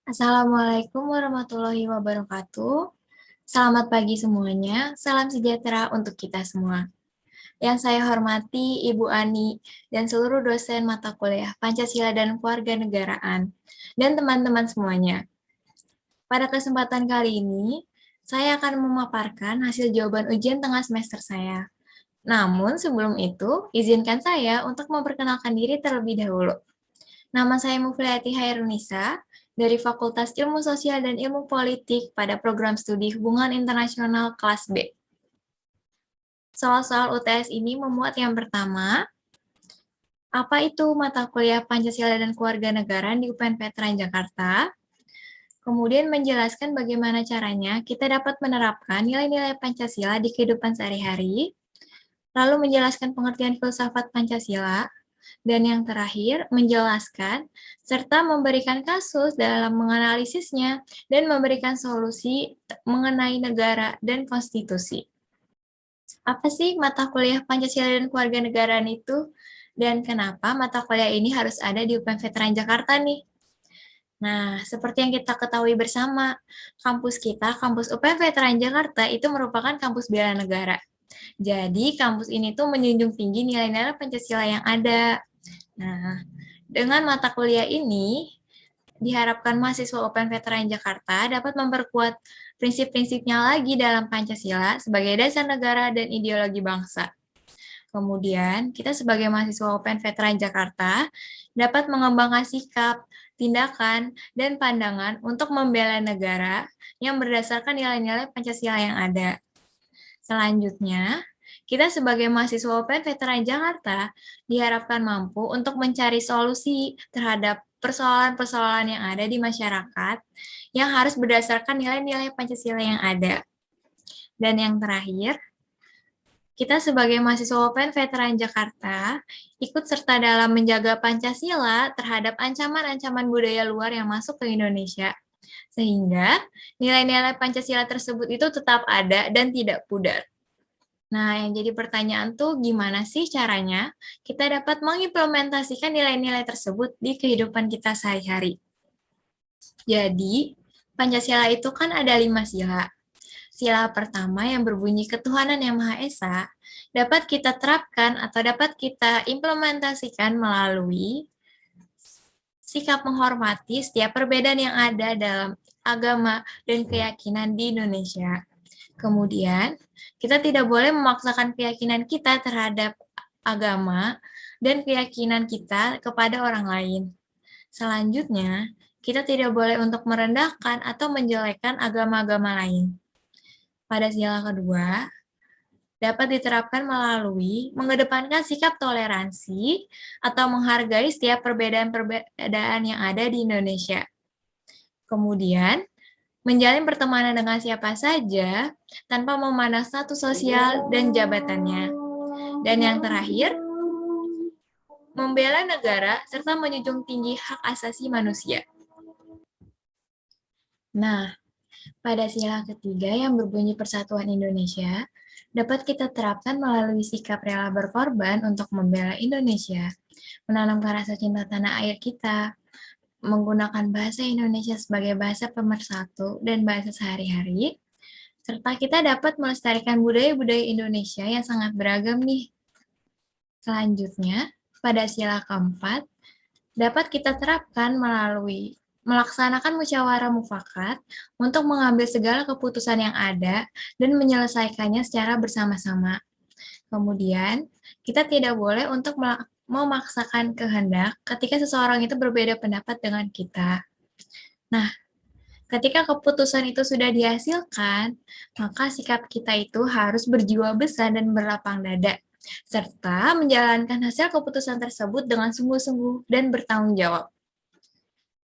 Assalamualaikum warahmatullahi wabarakatuh. Selamat pagi semuanya, salam sejahtera untuk kita semua. Yang saya hormati Ibu Ani dan seluruh dosen mata kuliah Pancasila dan Kewarganegaraan, dan teman-teman semuanya. Pada kesempatan kali ini, saya akan memaparkan hasil jawaban ujian tengah semester saya. Namun sebelum itu, izinkan saya untuk memperkenalkan diri terlebih dahulu. Nama saya Mufliati Hairunisa dari Fakultas Ilmu Sosial dan Ilmu Politik pada program studi Hubungan Internasional kelas B. Soal-soal UTS ini memuat yang pertama, apa itu mata kuliah Pancasila dan Kewarganegaraan di UPN Veteran Jakarta? Kemudian menjelaskan bagaimana caranya kita dapat menerapkan nilai-nilai Pancasila di kehidupan sehari-hari, lalu menjelaskan pengertian filsafat Pancasila, dan yang terakhir, menjelaskan serta memberikan kasus dalam menganalisisnya dan memberikan solusi mengenai negara dan konstitusi. Apa sih mata kuliah Pancasila dan Kewarganegaraan itu? Dan kenapa mata kuliah ini harus ada di UPN Veteran Jakarta nih? Nah, seperti yang kita ketahui bersama, kampus kita, kampus UPN Veteran Jakarta, itu merupakan kampus bela negara. Jadi, kampus ini tuh menjunjung tinggi nilai-nilai Pancasila yang ada. Nah, dengan mata kuliah ini, diharapkan mahasiswa UPN Veteran Jakarta dapat memperkuat prinsip-prinsipnya lagi dalam Pancasila sebagai dasar negara dan ideologi bangsa. Kemudian, kita sebagai mahasiswa UPN Veteran Jakarta dapat mengembangkan sikap, tindakan, dan pandangan untuk membela negara yang berdasarkan nilai-nilai Pancasila yang ada. Selanjutnya, kita sebagai mahasiswa UPN Veteran Jakarta diharapkan mampu untuk mencari solusi terhadap persoalan-persoalan yang ada di masyarakat yang harus berdasarkan nilai-nilai Pancasila yang ada. Dan yang terakhir, kita sebagai mahasiswa UPN Veteran Jakarta ikut serta dalam menjaga Pancasila terhadap ancaman-ancaman budaya luar yang masuk ke Indonesia. Sehingga nilai-nilai Pancasila tersebut itu tetap ada dan tidak pudar. Nah, yang jadi pertanyaan tuh gimana sih caranya kita dapat mengimplementasikan nilai-nilai tersebut di kehidupan kita sehari-hari. Jadi, Pancasila itu kan ada 5 sila. Sila pertama yang berbunyi ketuhanan yang Maha Esa dapat kita terapkan atau dapat kita implementasikan melalui sikap menghormati setiap perbedaan yang ada dalam agama dan keyakinan di Indonesia. Kemudian, kita tidak boleh memaksakan keyakinan kita terhadap agama dan keyakinan kita kepada orang lain. Selanjutnya, kita tidak boleh untuk merendahkan atau menjelekkan agama-agama lain. Pada sila kedua, dapat diterapkan melalui mengedepankan sikap toleransi atau menghargai setiap perbedaan-perbedaan yang ada di Indonesia. Kemudian, menjalin pertemanan dengan siapa saja tanpa memandang status sosial dan jabatannya. Dan yang terakhir, membela negara serta menjunjung tinggi hak asasi manusia. Nah, pada sila ketiga yang berbunyi Persatuan Indonesia, dapat kita terapkan melalui sikap rela berkorban untuk membela Indonesia, menanamkan rasa cinta tanah air kita, menggunakan bahasa Indonesia sebagai bahasa pemersatu dan bahasa sehari-hari, serta kita dapat melestarikan budaya-budaya Indonesia yang sangat beragam nih. Selanjutnya, pada sila keempat, dapat kita terapkan melalui melaksanakan musyawarah mufakat untuk mengambil segala keputusan yang ada dan menyelesaikannya secara bersama-sama. Kemudian, kita tidak boleh untuk memaksakan kehendak ketika seseorang itu berbeda pendapat dengan kita. Nah, ketika keputusan itu sudah dihasilkan, maka sikap kita itu harus berjiwa besar dan berlapang dada, serta menjalankan hasil keputusan tersebut dengan sungguh-sungguh dan bertanggung jawab.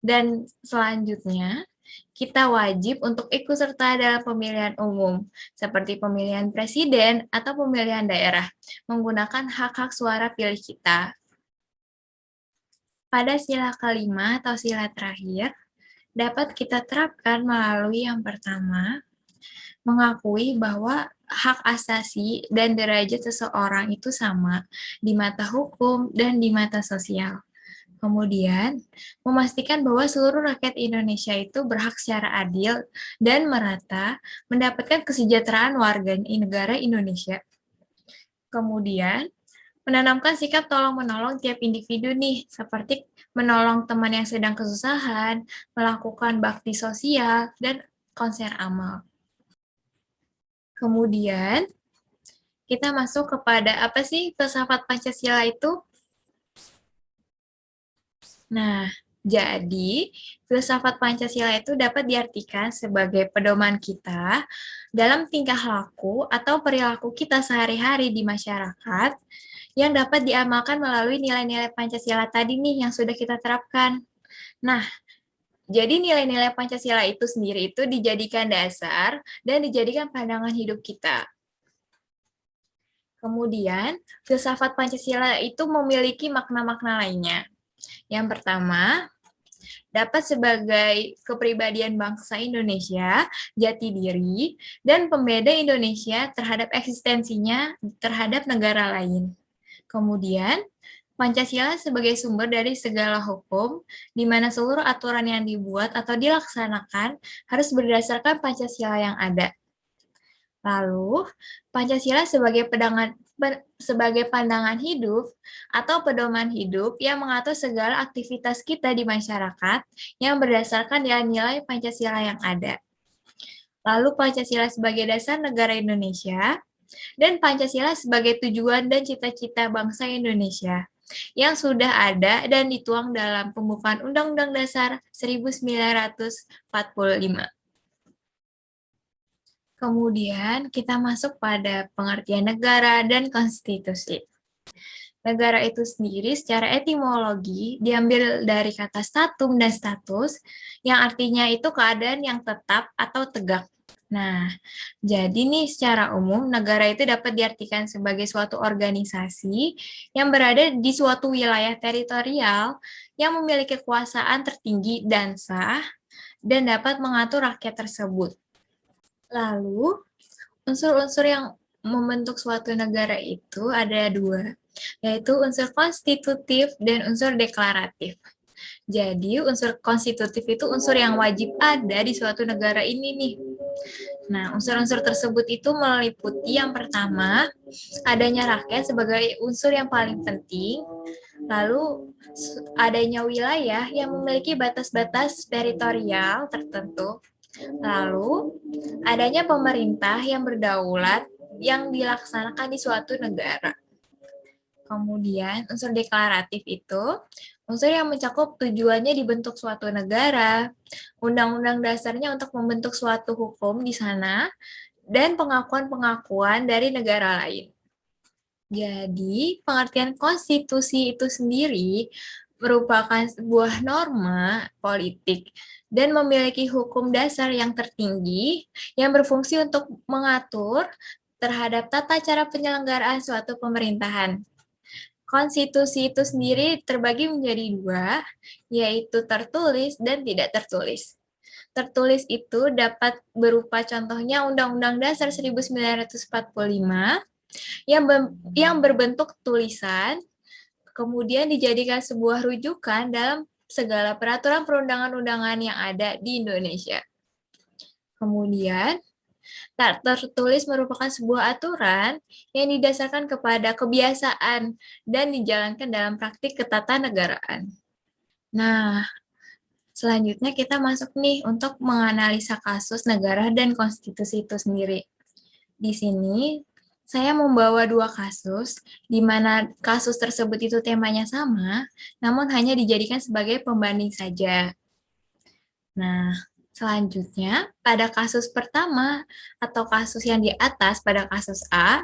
Dan selanjutnya, kita wajib untuk ikut serta dalam pemilihan umum, seperti pemilihan presiden atau pemilihan daerah, menggunakan hak-hak suara pilih kita. Pada sila kelima atau sila terakhir, dapat kita terapkan melalui yang pertama, mengakui bahwa hak asasi dan derajat seseorang itu sama di mata hukum dan di mata sosial. Kemudian, memastikan bahwa seluruh rakyat Indonesia itu berhak secara adil dan merata mendapatkan kesejahteraan warga negara Indonesia. Kemudian, menanamkan sikap tolong-menolong tiap individu nih, seperti menolong teman yang sedang kesusahan, melakukan bakti sosial, dan konser amal. Kemudian, kita masuk kepada apa sih filsafat Pancasila itu? Nah, jadi filsafat Pancasila itu dapat diartikan sebagai pedoman kita dalam tingkah laku atau perilaku kita sehari-hari di masyarakat yang dapat diamalkan melalui nilai-nilai Pancasila tadi nih yang sudah kita terapkan. Nah, jadi nilai-nilai Pancasila itu sendiri itu dijadikan dasar dan dijadikan pandangan hidup kita. Kemudian, filsafat Pancasila itu memiliki makna-makna lainnya. Yang pertama, dapat sebagai kepribadian bangsa Indonesia, jati diri, dan pembeda Indonesia terhadap eksistensinya terhadap negara lain. Kemudian, Pancasila sebagai sumber dari segala hukum, di mana seluruh aturan yang dibuat atau dilaksanakan harus berdasarkan Pancasila yang ada. Lalu, Pancasila sebagai pandangan hidup atau pedoman hidup yang mengatur segala aktivitas kita di masyarakat yang berdasarkan nilai-nilai Pancasila yang ada. Lalu Pancasila sebagai dasar negara Indonesia, dan Pancasila sebagai tujuan dan cita-cita bangsa Indonesia yang sudah ada dan dituang dalam pembukaan Undang-Undang Dasar 1945. Kemudian kita masuk pada pengertian negara dan konstitusi. Negara itu sendiri secara etimologi diambil dari kata statum dan status, yang artinya itu keadaan yang tetap atau tegak. Nah, jadi nih secara umum negara itu dapat diartikan sebagai suatu organisasi yang berada di suatu wilayah teritorial yang memiliki kekuasaan tertinggi dan sah dan dapat mengatur rakyat tersebut. Lalu, unsur-unsur yang membentuk suatu negara itu ada dua, yaitu unsur konstitutif dan unsur deklaratif. Jadi, unsur konstitutif itu unsur yang wajib ada di suatu negara ini nih. Nah, unsur-unsur tersebut itu meliputi yang pertama, adanya rakyat sebagai unsur yang paling penting, lalu adanya wilayah yang memiliki batas-batas teritorial tertentu, lalu adanya pemerintah yang berdaulat yang dilaksanakan di suatu negara. Kemudian, unsur deklaratif itu unsur yang mencakup tujuannya dibentuk suatu negara, undang-undang dasarnya untuk membentuk suatu hukum di sana, dan pengakuan-pengakuan dari negara lain. Jadi, pengertian konstitusi itu sendiri merupakan sebuah norma politik dan memiliki hukum dasar yang tertinggi yang berfungsi untuk mengatur terhadap tata cara penyelenggaraan suatu pemerintahan. Konstitusi itu sendiri terbagi menjadi dua, yaitu tertulis dan tidak tertulis. Tertulis itu dapat berupa contohnya Undang-Undang Dasar 1945 yang berbentuk tulisan, kemudian dijadikan sebuah rujukan dalam segala peraturan perundang-undangan yang ada di Indonesia. Kemudian, tak tertulis merupakan sebuah aturan yang didasarkan kepada kebiasaan dan dijalankan dalam praktik ketatanegaraan. Nah, selanjutnya kita masuk nih untuk menganalisa kasus negara dan konstitusi itu sendiri. Di sini, saya membawa dua kasus, di mana kasus tersebut itu temanya sama, namun hanya dijadikan sebagai pembanding saja. Nah, selanjutnya, pada kasus pertama atau kasus yang di atas pada kasus A,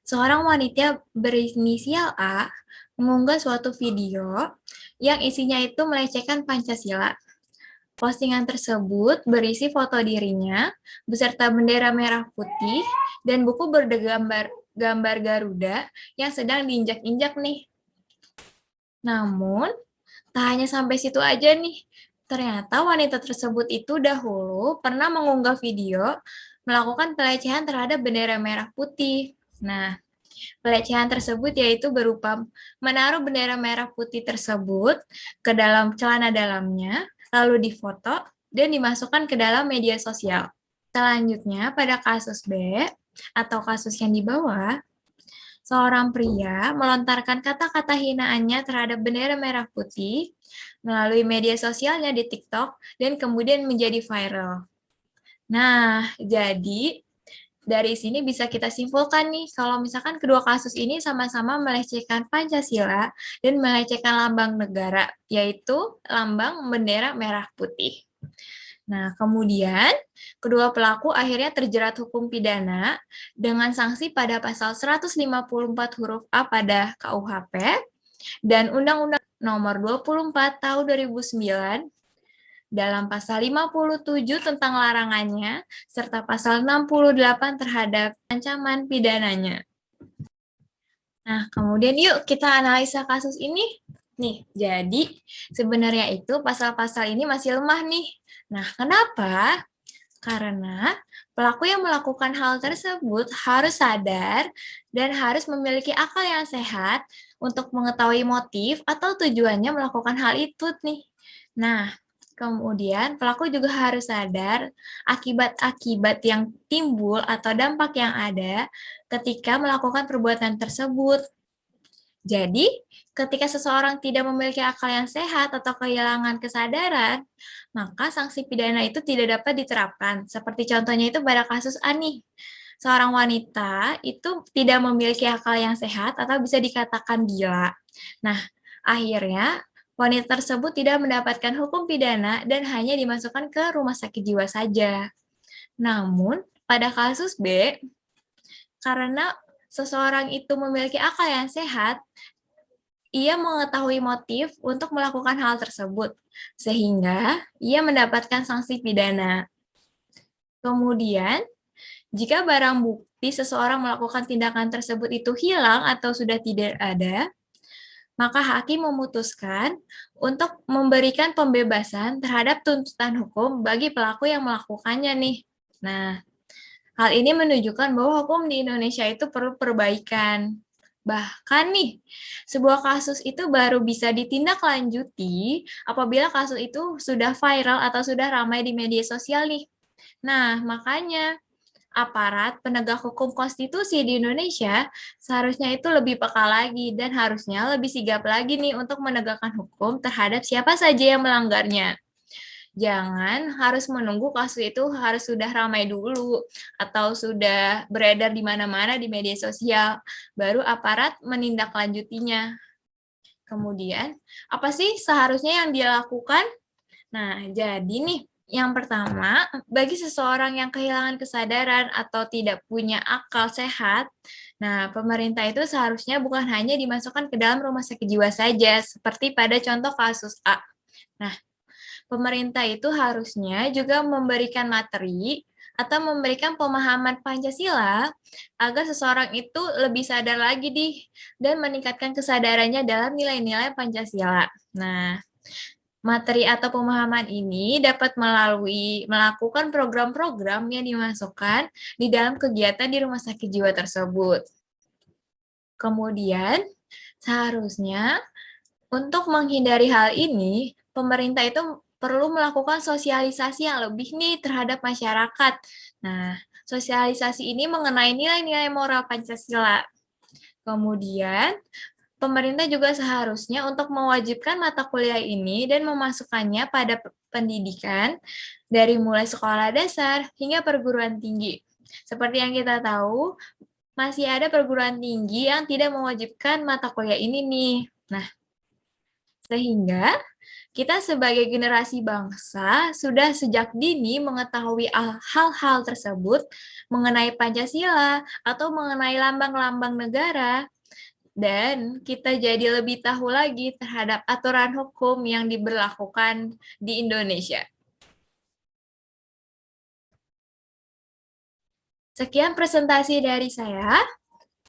seorang wanita berinisial A mengunggah suatu video yang isinya itu melecehkan Pancasila. Postingan tersebut berisi foto dirinya beserta bendera merah putih dan buku gambar Garuda yang sedang diinjak-injak nih. Namun, tak hanya sampai situ aja nih. Ternyata wanita tersebut itu dahulu pernah mengunggah video melakukan pelecehan terhadap bendera merah putih. Nah, Pelecehan tersebut yaitu berupa menaruh bendera merah putih tersebut ke dalam celana dalamnya, lalu difoto dan dimasukkan ke dalam media sosial. Selanjutnya, pada kasus B atau kasus yang di bawah, seorang pria melontarkan kata-kata hinaannya terhadap bendera merah putih melalui media sosialnya di TikTok dan kemudian menjadi viral. Nah, jadi dari sini bisa kita simpulkan nih, kalau misalkan kedua kasus ini sama-sama melecehkan Pancasila dan melecehkan lambang negara, yaitu lambang bendera merah putih. Nah, kemudian kedua pelaku akhirnya terjerat hukum pidana dengan sanksi pada pasal 154 huruf A pada KUHP dan Undang-Undang Nomor 24 Tahun 2009 dalam pasal 57 tentang larangannya, serta pasal 68 terhadap ancaman pidananya. Nah, kemudian yuk kita analisa kasus ini. Nih, jadi sebenarnya itu pasal-pasal ini masih lemah nih. Nah, kenapa? Karena pelaku yang melakukan hal tersebut harus sadar dan harus memiliki akal yang sehat untuk mengetahui motif atau tujuannya melakukan hal itu nih. Nah, kemudian pelaku juga harus sadar akibat-akibat yang timbul atau dampak yang ada ketika melakukan perbuatan tersebut. Jadi, ketika seseorang tidak memiliki akal yang sehat atau kehilangan kesadaran, maka sanksi pidana itu tidak dapat diterapkan. Seperti contohnya itu pada kasus Ani. Seorang wanita itu tidak memiliki akal yang sehat atau bisa dikatakan gila. Nah, akhirnya wanita tersebut tidak mendapatkan hukum pidana dan hanya dimasukkan ke rumah sakit jiwa saja. Namun, pada kasus B, karena seseorang itu memiliki akal yang sehat, ia mengetahui motif untuk melakukan hal tersebut, sehingga ia mendapatkan sanksi pidana. Kemudian, jika barang bukti seseorang melakukan tindakan tersebut itu hilang atau sudah tidak ada, maka hakim memutuskan untuk memberikan pembebasan terhadap tuntutan hukum bagi pelaku yang melakukannya nih. Nah, hal ini menunjukkan bahwa hukum di Indonesia itu perlu perbaikan. Bahkan nih, sebuah kasus itu baru bisa ditindaklanjuti apabila kasus itu sudah viral atau sudah ramai di media sosial nih. Nah, makanya aparat penegak hukum konstitusi di Indonesia seharusnya itu lebih peka lagi dan harusnya lebih sigap lagi nih untuk menegakkan hukum terhadap siapa saja yang melanggarnya. Jangan harus menunggu kasus itu harus sudah ramai dulu atau sudah beredar di mana-mana di media sosial, baru aparat menindaklanjutinya. Kemudian, apa sih seharusnya yang dia lakukan? Nah, jadi nih, yang pertama, bagi seseorang yang kehilangan kesadaran atau tidak punya akal sehat, nah pemerintah itu seharusnya bukan hanya dimasukkan ke dalam rumah sakit jiwa saja, seperti pada contoh kasus A. Nah, pemerintah itu harusnya juga memberikan materi atau memberikan pemahaman Pancasila agar seseorang itu lebih sadar lagi dan meningkatkan kesadarannya dalam nilai-nilai Pancasila. Nah, materi atau pemahaman ini dapat melalui melakukan program-program yang dimasukkan di dalam kegiatan di rumah sakit jiwa tersebut. Kemudian, seharusnya untuk menghindari hal ini, pemerintah itu perlu melakukan sosialisasi yang lebih nih terhadap masyarakat. Nah, sosialisasi ini mengenai nilai-nilai moral Pancasila. Kemudian, pemerintah juga seharusnya untuk mewajibkan mata kuliah ini dan memasukkannya pada pendidikan dari mulai sekolah dasar hingga perguruan tinggi. Seperti yang kita tahu, masih ada perguruan tinggi yang tidak mewajibkan mata kuliah ini nih. Nah, sehingga kita sebagai generasi bangsa sudah sejak dini mengetahui hal-hal tersebut mengenai Pancasila atau mengenai lambang-lambang negara, dan kita jadi lebih tahu lagi terhadap aturan hukum yang diberlakukan di Indonesia. Sekian presentasi dari saya.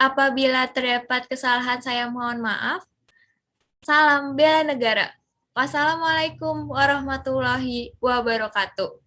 Apabila terdapat kesalahan, saya mohon maaf. Salam bela negara. Wassalamualaikum warahmatullahi wabarakatuh.